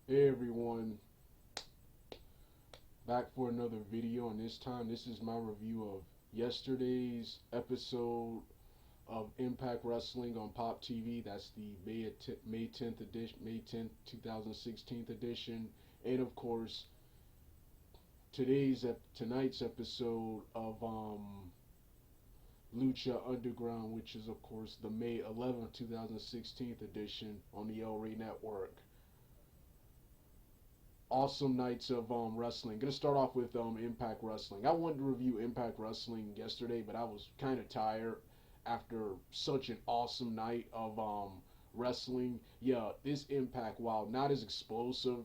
Hey everyone, back for another video, and this time this is my review of yesterday's episode of Impact Wrestling on Pop TV. That's the May 10th edition, May 10th, 2016 edition, and of course tonight's episode of Lucha Underground, which is of course the May 11th, 2016 edition on the El Rey Network. Awesome nights of wrestling. Gonna start off with Impact Wrestling. I wanted to review Impact Wrestling yesterday, but I was kind of tired after such an awesome night of wrestling. Yeah, this Impact, while not as explosive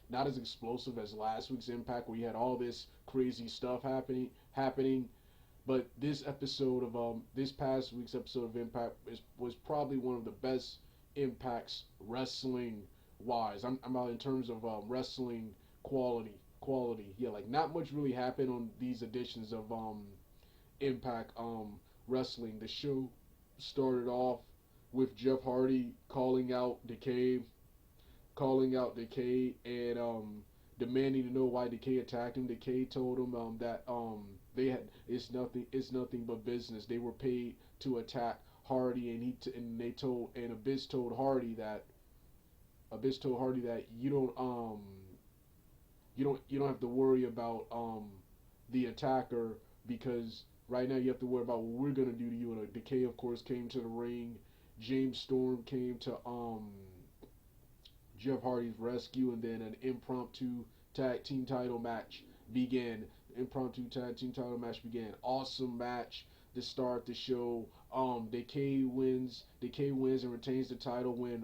as last week's Impact, where you had all this crazy stuff happening. But this past week's episode of Impact was probably one of the best impacts wrestling wise. I'm out in terms of wrestling quality. Yeah, like not much really happened on these editions of Impact Wrestling. The show started off with Jeff Hardy calling out Decay and demanding to know why Decay attacked him. Decay told him that they had it's nothing but business. They were paid to attack Hardy, and Abyss told Hardy that you don't have to worry about the attacker, because right now you have to worry about what we're gonna do to you. And Decay, of course, came to the ring. James Storm came to Jeff Hardy's rescue, and then an impromptu tag team title match began. Awesome match to start the show. Decay wins. Decay wins and retains the title when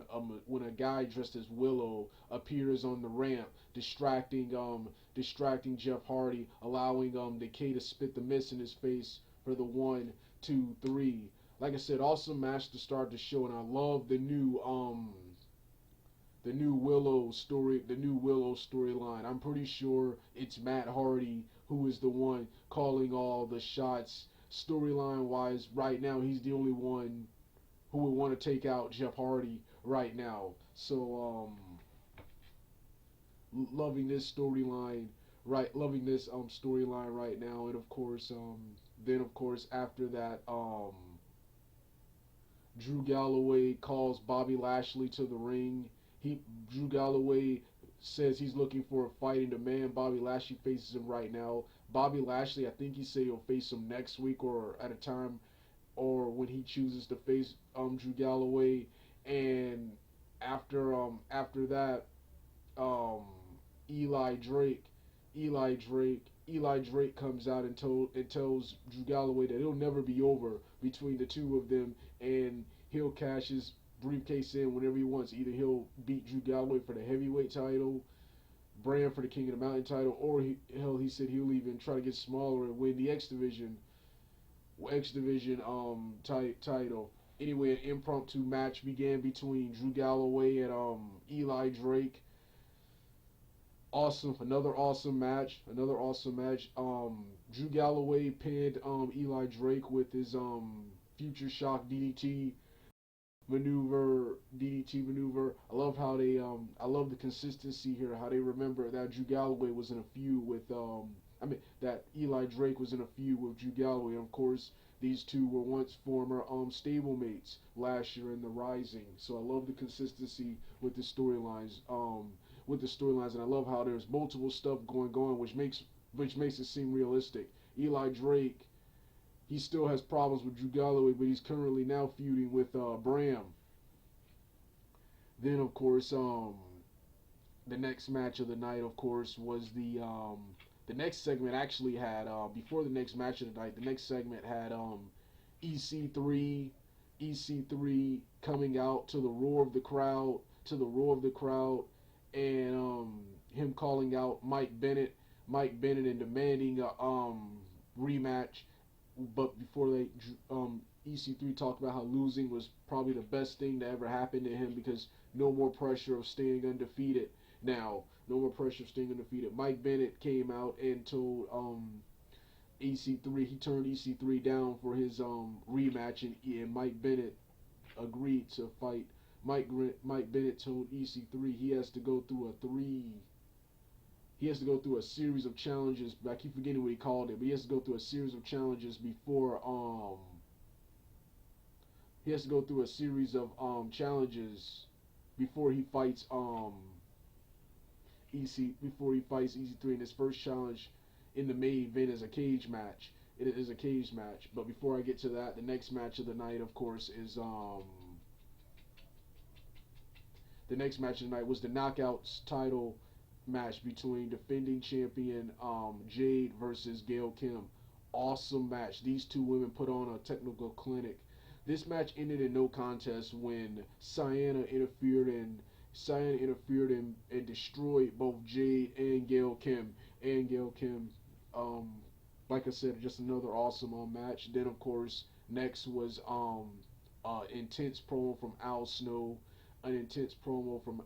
a guy dressed as Willow appears on the ramp, distracting Jeff Hardy, allowing Decay to spit the mist in his face for the 1, 2, 3. Like I said, awesome match to start the show, and I love the new Willow storyline. I'm pretty sure it's Matt Hardy who is the one calling all the shots storyline wise right now. He's the only one who would want to take out Jeff Hardy right now. So loving this storyline, loving this storyline right now. And of course then of course after that Drew Galloway calls Bobby Lashley to the ring. Drew Galloway says he's looking for a fighting demand. Bobby Lashley faces him right now. Bobby Lashley, I think he said he'll face him next week, or at a time, or when he chooses to face Drew Galloway. And after that, um, Eli Drake, Eli Drake comes out and tells Drew Galloway that it'll never be over between the two of them, and he'll cash his briefcase in whenever he wants. Either he'll beat Drew Galloway for the heavyweight title, Bram for the King of the Mountain title, or he said he'll even try to get smaller and win the X Division title. Anyway, an impromptu match began between Drew Galloway and Eli Drake. Another awesome match. Drew Galloway pinned Eli Drake with his Future Shock DDT maneuver. I love the consistency here. How they remember that Drew Galloway was in a feud with that Eli Drake was in a feud with Drew Galloway. And of course, these two were once former stablemates last year in the Rising. So I love the consistency with the storylines. And I love how there's multiple stuff going, which makes it seem realistic. Eli Drake, he still has problems with Drew Galloway, but he's currently now feuding with Bram. Then, of course, the next match of the night, of course, was the next segment actually had before the next match of the night. The next segment had EC3 EC3 coming out to the roar of the crowd, and him calling out Mike Bennett, and demanding a rematch. But before EC3 talked about how losing was probably the best thing to ever happen to him, because no more pressure of staying undefeated. Now, no more pressure of staying undefeated. Mike Bennett came out and told EC3, he turned EC3 down for his rematch, and Mike Bennett agreed to fight Mike Bennett told EC3 he has to go through a series of challenges. I keep forgetting what he called it, but he has to go through a series of challenges before he has to go through a series of challenges before he fights EC3 in his first challenge in the main event is a cage match. It is a cage match. But before I get to that, the next match of the night, of course, is the next match of the night was the Knockouts title match between defending champion Jade versus Gail Kim. Awesome match. These two women put on a technical clinic. This match ended in no contest when Cyanna interfered and destroyed both Jade and Gail Kim. Um, like I said, just another awesome match. Then of course next was intense promo from Al Snow, an intense promo from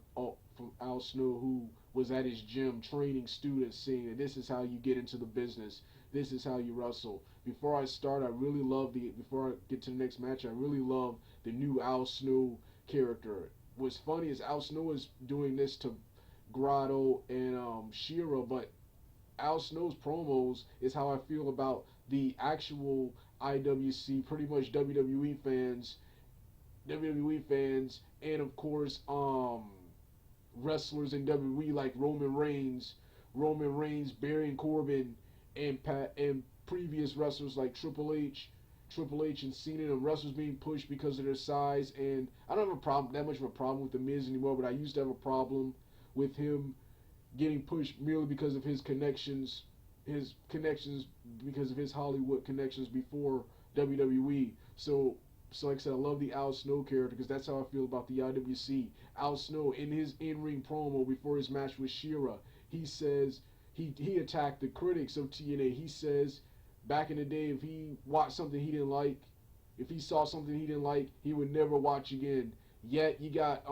Al Snow, who was at his gym training students, saying that this is how you get into the business. This is how you wrestle. Before I start, before I get to the next match, I really love the new Al Snow character. What's funny is Al Snow is doing this to Grotto and Shira, but Al Snow's promos is how I feel about the actual IWC, pretty much WWE fans, and of course wrestlers in WWE like Roman Reigns, Baron Corbin, and previous wrestlers like Triple H and Cena, and wrestlers being pushed because of their size. And I don't have that much of a problem with the Miz anymore, but I used to have a problem with him getting pushed merely because of his connections because of his Hollywood connections before WWE. So like I said, I love the Al Snow character because that's how I feel about the IWC. Al Snow, in his in-ring promo before his match with Shira, he says he attacked the critics of TNA. He says back in the day, if he watched something he didn't like, if he saw something he didn't like, he would never watch again. Yet you got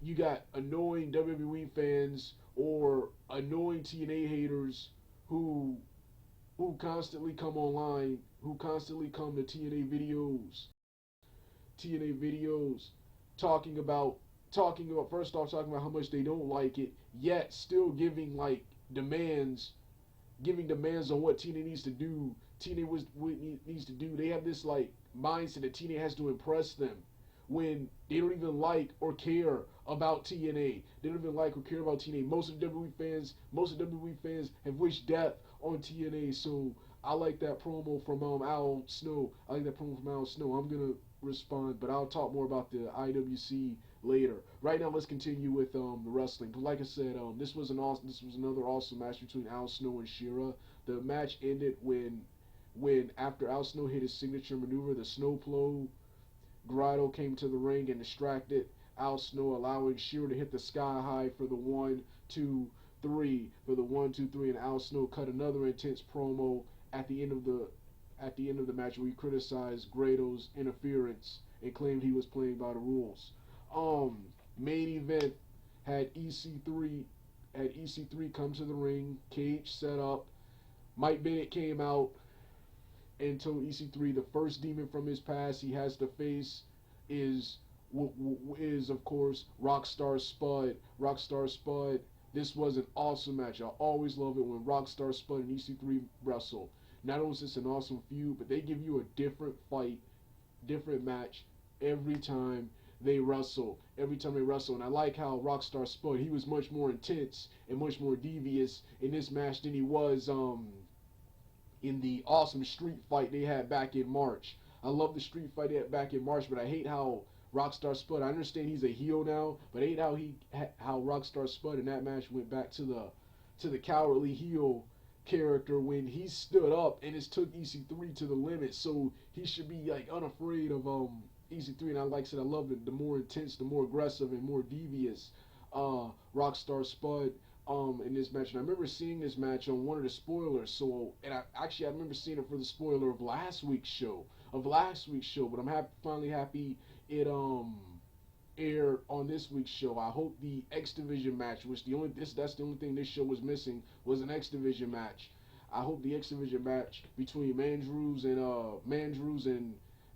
you got annoying WWE fans or annoying TNA haters who constantly come online, who constantly come to TNA videos, talking about first off talking about how much they don't like it, yet still giving demands on what TNA needs to do. Needs to do. They have this like mindset that TNA has to impress them when they don't even like or care about TNA. They don't even like or care about TNA. Most of WWE fans have wished death on TNA. So I like that promo from Al Snow. I'm gonna respond, but I'll talk more about the IWC later. Right now, let's continue with the wrestling. Like I said, this was another awesome match between Al Snow and Shira. The match ended when after Al Snow hit his signature maneuver, the Snowplow, Grotto came to the ring and distracted Al Snow, allowing Shira to hit the sky high for the 1-2-3, and Al Snow cut another intense promo at the end of the match where he criticized Grotto's interference and claimed he was playing by the rules. Main event had EC3 come to the ring, cage set up. Mike Bennett came out and told EC3 the first demon from his past he has to face is of course Rockstar Spud. Rockstar Spud. This was an awesome match. I always love it when Rockstar Spud and EC3 wrestle. Not only is this an awesome feud, but they give you a different fight, different match every time they wrestle. And I like how Rockstar Spud, he was much more intense and much more devious in this match than he was in the awesome street fight they had back in March. I love the street fight they had back in March, but I hate how Rockstar Spud, I understand he's a heel now, but I hate how Rockstar Spud in that match went back to the cowardly heel character when he stood up and it took EC3 to the limit. So he should be like unafraid of EC3, and like I said, I love it. The more intense, the more aggressive, and more devious Rockstar Spud in this match. And I remember seeing this match on one of the spoilers. I remember seeing it for the spoiler of last week's show. But I'm finally happy it aired on this week's show. I hope the X Division match, which that's the only thing this show was missing, was an X Division match. I hope the X Division match between Mandrews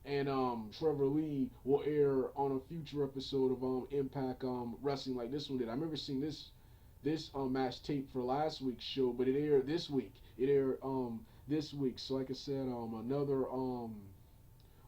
and Trevor Lee will air on a future episode of Impact Wrestling like this one did. I remember seeing this match tape for last week's show, but it aired this week. It aired this week. So like I said, another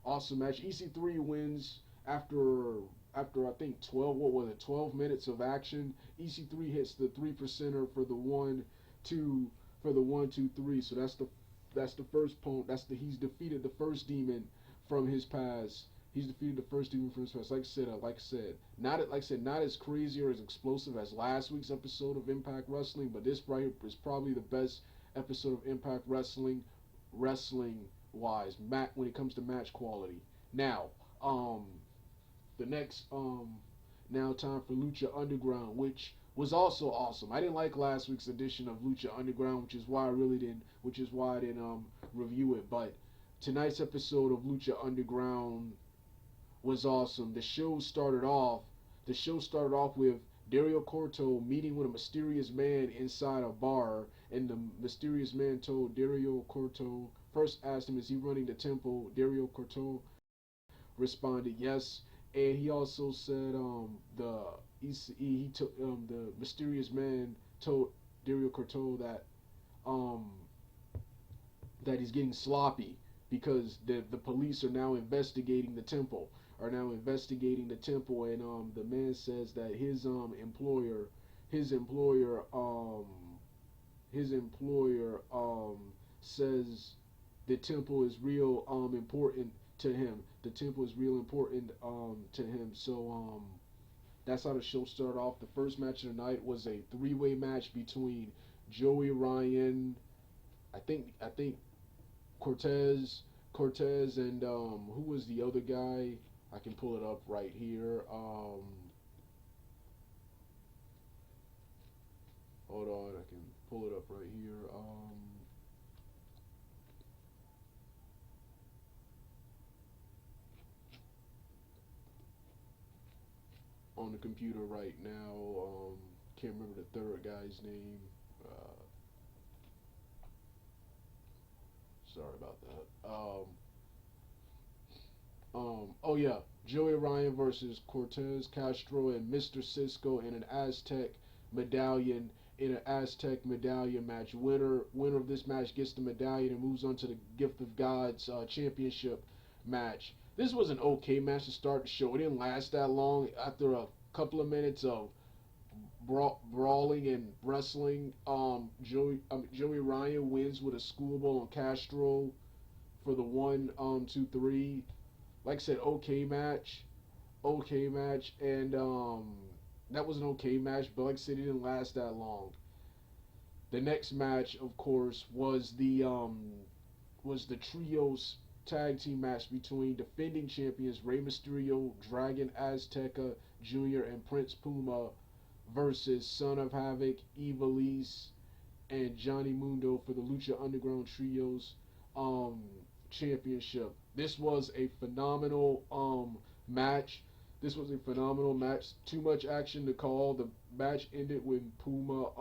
awesome match. EC3 wins after I think 12 minutes of action. EC3 hits the 3%er for the 1 2 for the 1 2 3. So that's the first point. He's defeated the first demon from his past. He's defeated the first demon from his past. Like I said, not as crazy or as explosive as last week's episode of Impact Wrestling, but this right here is probably the best episode of Impact Wrestling, wise, when it comes to match quality. Now, the next now time for Lucha Underground, which was also awesome. I didn't like last week's edition of Lucha Underground, which is why I didn't review it. But tonight's episode of Lucha Underground was awesome. The show started off with Dario Corto meeting with a mysterious man inside a bar, and the mysterious man told Dario Corto, first asked him, is he running the temple? Dario Corto responded yes, and he also said the mysterious man told Dario Corto that he's getting sloppy because the police are now investigating the temple. And the man says that his employer says the temple is real important to him. So that's how the show started off. The first match of the night was a three-way match between Joey Ryan, I think Cortez, and who was the other guy? I can pull it up right here. Hold on, I can pull it up right here. On the computer right now. Can't remember the third guy's name. Sorry about that. Oh yeah, Joey Ryan versus Cortez Castro and Mr. Cisco in an Aztec medallion match. Winner of this match gets the medallion and moves on to the Gift of Gods championship match. This was an okay match to start the show. It didn't last that long. After a couple of minutes of brawling and wrestling, Joey Ryan wins with a schoolball on Castro for the 1 2 3. Like I said, okay match, and that was an okay match. But like I said, it didn't last that long. The next match, of course, was the trios tag team match between defending champions Rey Mysterio, Dragon Azteca Jr., and Prince Puma versus Son of Havoc, Ivelisse, and Johnny Mundo for the Lucha Underground Trios championship. This was a phenomenal match. Too much action to call. The match ended when Puma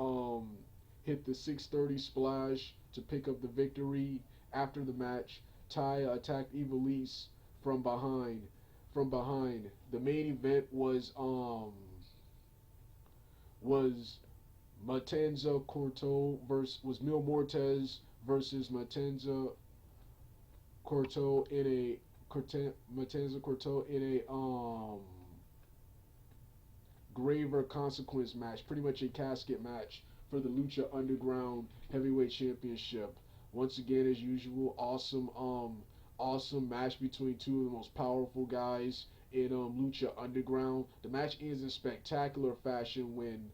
hit the 630 splash to pick up the victory. After the match, Taya attacked Ivelisse from behind. The main event was Matanza Corto was Mil Muertes versus Matanza Corto in a graver consequence match, pretty much a casket match for the Lucha Underground Heavyweight Championship. Once again, as usual, awesome match between two of the most powerful guys in Lucha Underground. The match ends in spectacular fashion when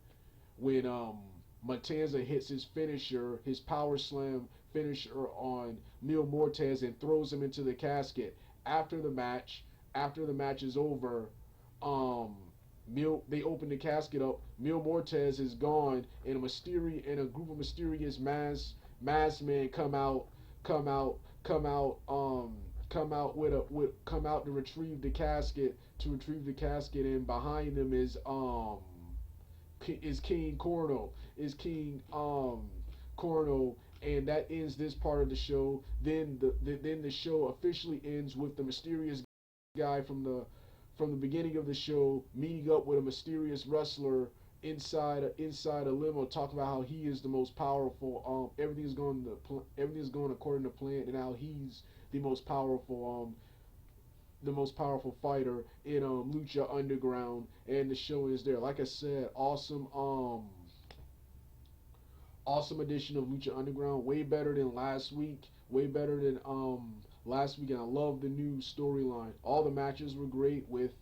Matanza hits his power slam finisher on Mil Muertes and throws him into the casket. After the match is over, they open the casket up. Mil Muertes is gone, and a group of mysterious masked men come out to retrieve the casket, and behind them is King Corno, And that ends this part of the show. Then the show officially ends with the mysterious guy from the beginning of the show meeting up with a mysterious wrestler inside a limo, talking about how he is the most powerful. Everything's going according to plan, and how he's the most powerful fighter in Lucha Underground, and the show is there. Like I said, awesome edition of Lucha Underground. Way better than last week. Way better than last week, and I love the new storyline. All the matches were great, with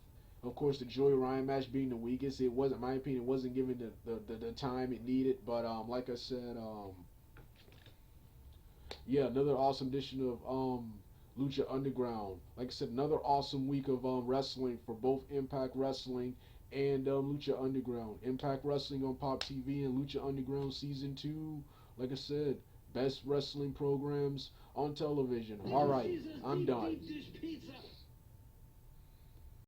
of course the Joey Ryan match being the weakest. It wasn't, in my opinion, it wasn't given the time it needed. But like I said, yeah, another awesome edition of Lucha Underground. Like I said, another awesome week of wrestling for both Impact Wrestling and Lucha Underground. Impact Wrestling on Pop TV and Lucha Underground Season 2. Like I said, best wrestling programs on television. Alright, I'm done.